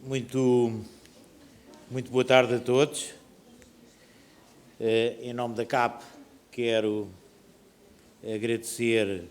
Muito boa tarde a todos. Em nome da CAP, quero agradecer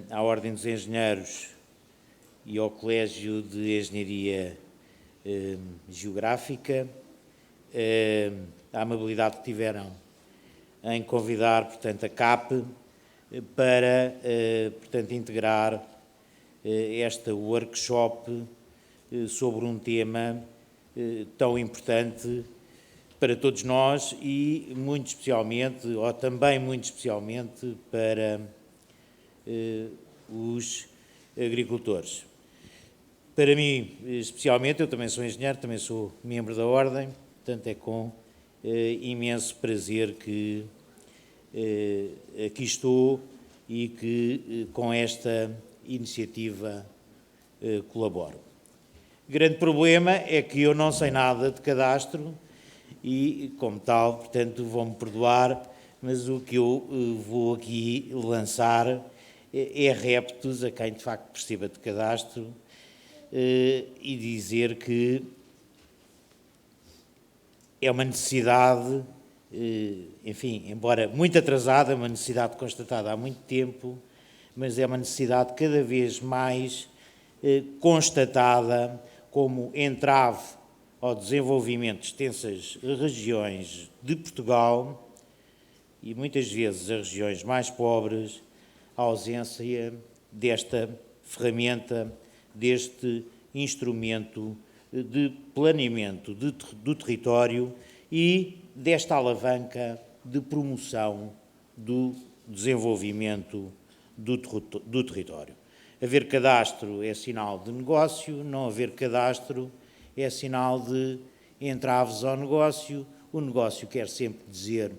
à Ordem dos Engenheiros e ao Colégio de Engenharia Geográfica a amabilidade que tiveram em convidar, portanto, a CAP para, portanto, integrar esta workshop sobre um tema tão importante para todos nós e muito especialmente, ou também muito especialmente, para os agricultores. Para mim, especialmente, eu também sou engenheiro, também sou membro da Ordem, portanto é com imenso prazer que aqui estou e que com esta iniciativa colaboro. O grande problema é que eu não sei nada de cadastro e, como tal, portanto, vão-me perdoar, mas o que eu vou aqui lançar é reptos a quem, de facto, perceba de cadastro e dizer que é uma necessidade, enfim, embora muito atrasada, uma necessidade constatada há muito tempo, mas é uma necessidade cada vez mais constatada como entrave ao desenvolvimento de extensas regiões de Portugal e muitas vezes as regiões mais pobres, a ausência desta ferramenta, deste instrumento de planeamento do território e desta alavanca de promoção do desenvolvimento do território. Haver cadastro é sinal de negócio, não haver cadastro é sinal de entraves ao negócio. O negócio quer sempre dizer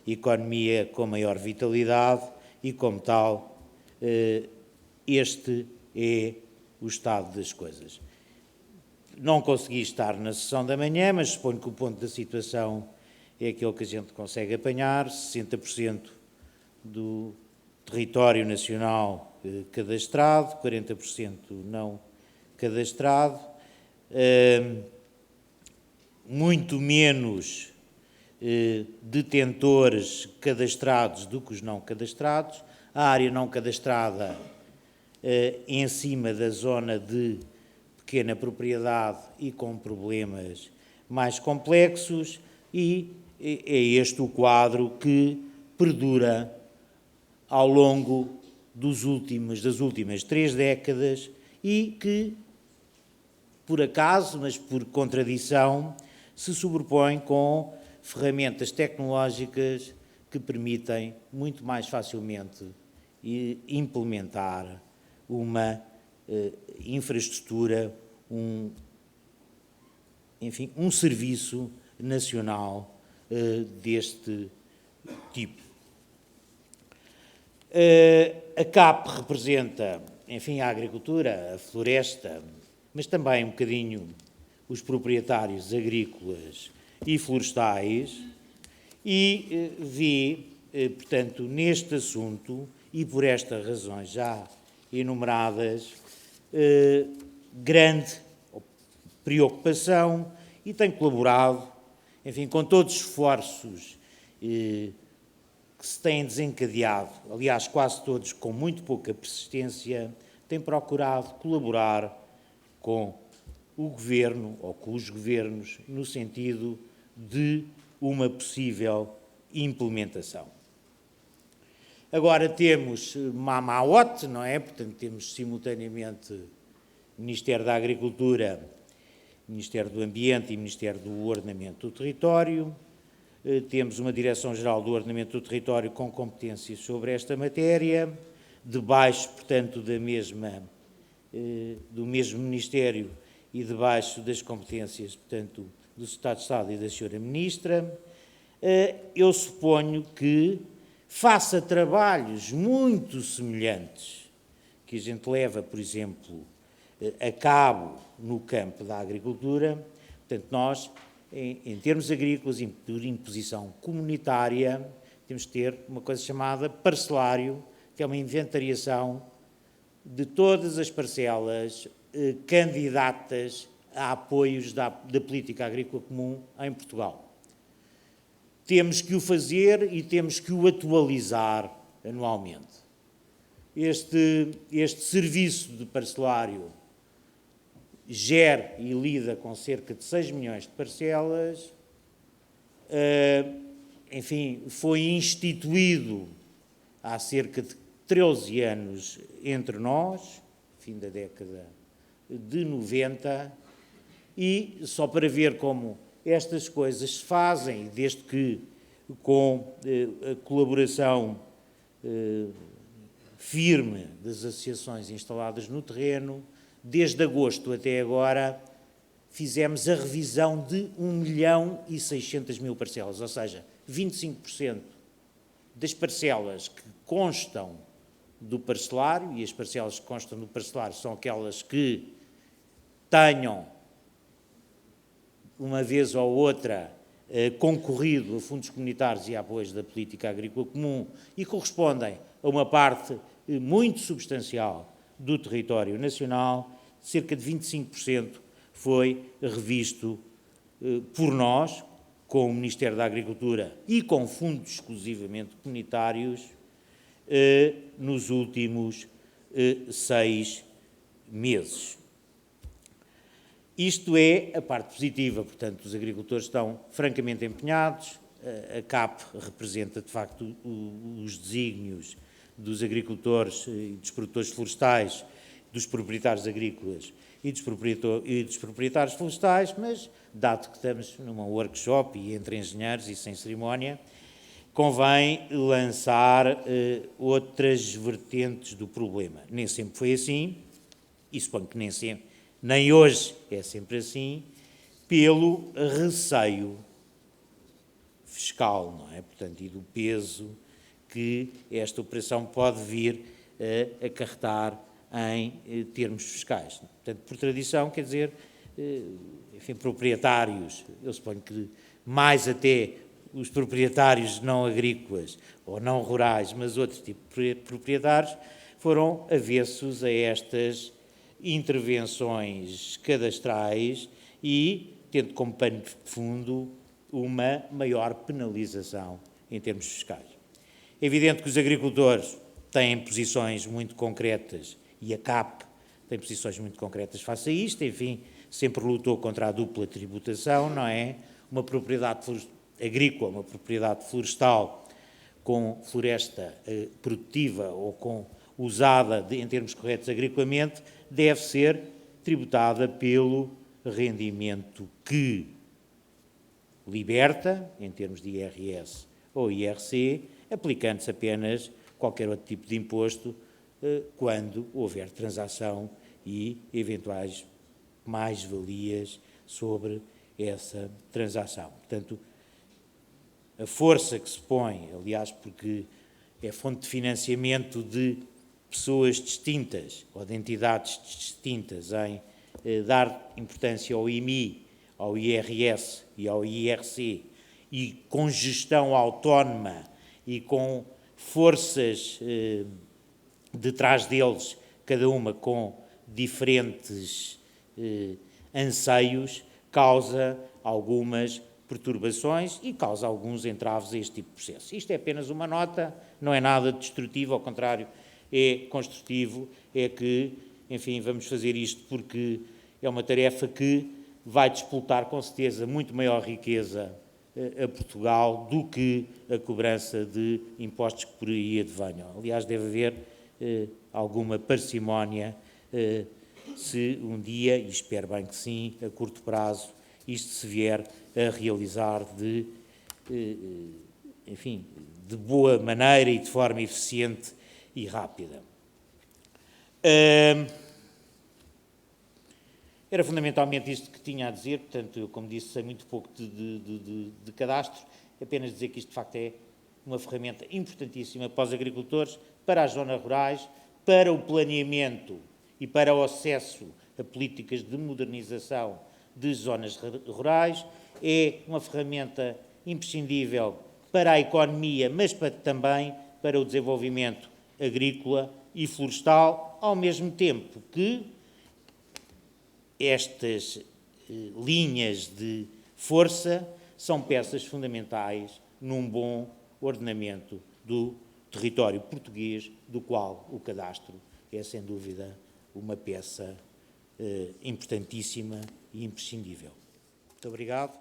economia com maior vitalidade e, como tal, este é o estado das coisas. Não consegui estar na sessão da manhã, mas suponho que o ponto da situação é aquele que a gente consegue apanhar, 60% do território nacional cadastrado, 40% não cadastrado, muito menos detentores cadastrados do que os não cadastrados, a área não cadastrada em cima da zona de pequena propriedade e com problemas mais complexos, e é este o quadro que perdura ao longo das últimas 3 décadas e que, por acaso, mas por contradição, se sobrepõe com ferramentas tecnológicas que permitem muito mais facilmente implementar uma infraestrutura, enfim, um serviço nacional deste tipo. A CAP representa, enfim, a agricultura, a floresta, mas também um bocadinho os proprietários agrícolas e florestais e vê, portanto, neste assunto e por estas razões já enumeradas, grande preocupação e tem colaborado, enfim, com todos os esforços que se têm desencadeado, aliás, quase todos com muito pouca persistência, tem procurado colaborar com o Governo ou com os Governos no sentido de uma possível implementação. Agora temos Mamaote, não é? Portanto, temos simultaneamente Ministério da Agricultura, Ministério do Ambiente e Ministério do Ordenamento do Território. Temos uma Direção-Geral do Ordenamento do Território com competências sobre esta matéria, debaixo, portanto, do mesmo Ministério e debaixo das competências, portanto, do Secretário de Estado e da Sra. Ministra. Eu suponho que faça trabalhos muito semelhantes que a gente leva, por exemplo, a cabo no campo da agricultura. Portanto, nós, em termos agrícolas, por imposição comunitária, temos que ter uma coisa chamada parcelário, que é uma inventariação de todas as parcelas candidatas a apoios da política agrícola comum em Portugal. Temos que o fazer e temos que o atualizar anualmente. Este serviço de parcelário gera e lida com cerca de 6 milhões de parcelas, enfim, foi instituído há cerca de 13 anos entre nós, fim da década de 90, e só para ver como estas coisas se fazem, desde que com a colaboração firme das associações instaladas no terreno, desde agosto até agora, fizemos a revisão de 1.600.000 parcelas, ou seja, 25% das parcelas que constam do parcelário, e as parcelas que constam do parcelário são aquelas que tenham, uma vez ou outra, concorrido a fundos comunitários e a apoios da política agrícola comum e correspondem a uma parte muito substancial do território nacional, cerca de 25% foi revisto por nós, com o Ministério da Agricultura e com fundos exclusivamente comunitários, nos últimos 6 meses. Isto é a parte positiva, portanto, os agricultores estão francamente empenhados, a CAP representa, de facto, os desígnios dos agricultores e dos produtores florestais, dos proprietários agrícolas e dos proprietários florestais, mas, dado que estamos numa workshop e entre engenheiros e sem cerimónia, convém lançar outras vertentes do problema. Nem sempre foi assim, e suponho que nem hoje é sempre assim, pelo receio fiscal, não é? Portanto, e do peso que esta operação pode vir a acarretar em termos fiscais. Portanto, por tradição, quer dizer, enfim, proprietários, eu suponho que mais até os proprietários não agrícolas ou não rurais, mas outros tipos de proprietários, foram avessos a estas intervenções cadastrais e tendo como pano de fundo uma maior penalização em termos fiscais. É evidente que os agricultores têm posições muito concretas e a CAP tem posições muito concretas face a isto, enfim, sempre lutou contra a dupla tributação, não é? Uma propriedade agrícola, uma propriedade florestal com floresta produtiva ou usada em termos corretos agriculamente, deve ser tributada pelo rendimento que liberta, em termos de IRS ou IRC, aplicando-se apenas qualquer outro tipo de imposto quando houver transação e eventuais mais-valias sobre essa transação. Portanto, a força que se põe, aliás, porque é fonte de financiamento de pessoas distintas ou de entidades distintas em dar importância ao IMI, ao IRS e ao IRC e com gestão autónoma e com forças detrás deles, cada uma com diferentes anseios, causa algumas perturbações e causa alguns entraves a este tipo de processo. Isto é apenas uma nota, não é nada destrutivo, ao contrário, é construtivo, é que, enfim, vamos fazer isto porque é uma tarefa que vai disputar com certeza muito maior riqueza a Portugal do que a cobrança de impostos que por aí advenham. Aliás, deve haver alguma parcimónia se um dia, e espero bem que sim, a curto prazo, isto se vier a realizar enfim, de boa maneira e de forma eficiente e rápida. Era fundamentalmente isto que tinha a dizer, portanto, eu, como disse, sei muito pouco de cadastro, apenas dizer que isto, de facto, é uma ferramenta importantíssima para os agricultores, para as zonas rurais, para o planeamento e para o acesso a políticas de modernização de zonas rurais, é uma ferramenta imprescindível para a economia, mas também para o desenvolvimento agrícola e florestal, ao mesmo tempo que estas linhas de força são peças fundamentais num bom ordenamento do território português, do qual o cadastro é, sem dúvida, uma peça importantíssima e imprescindível. Muito obrigado.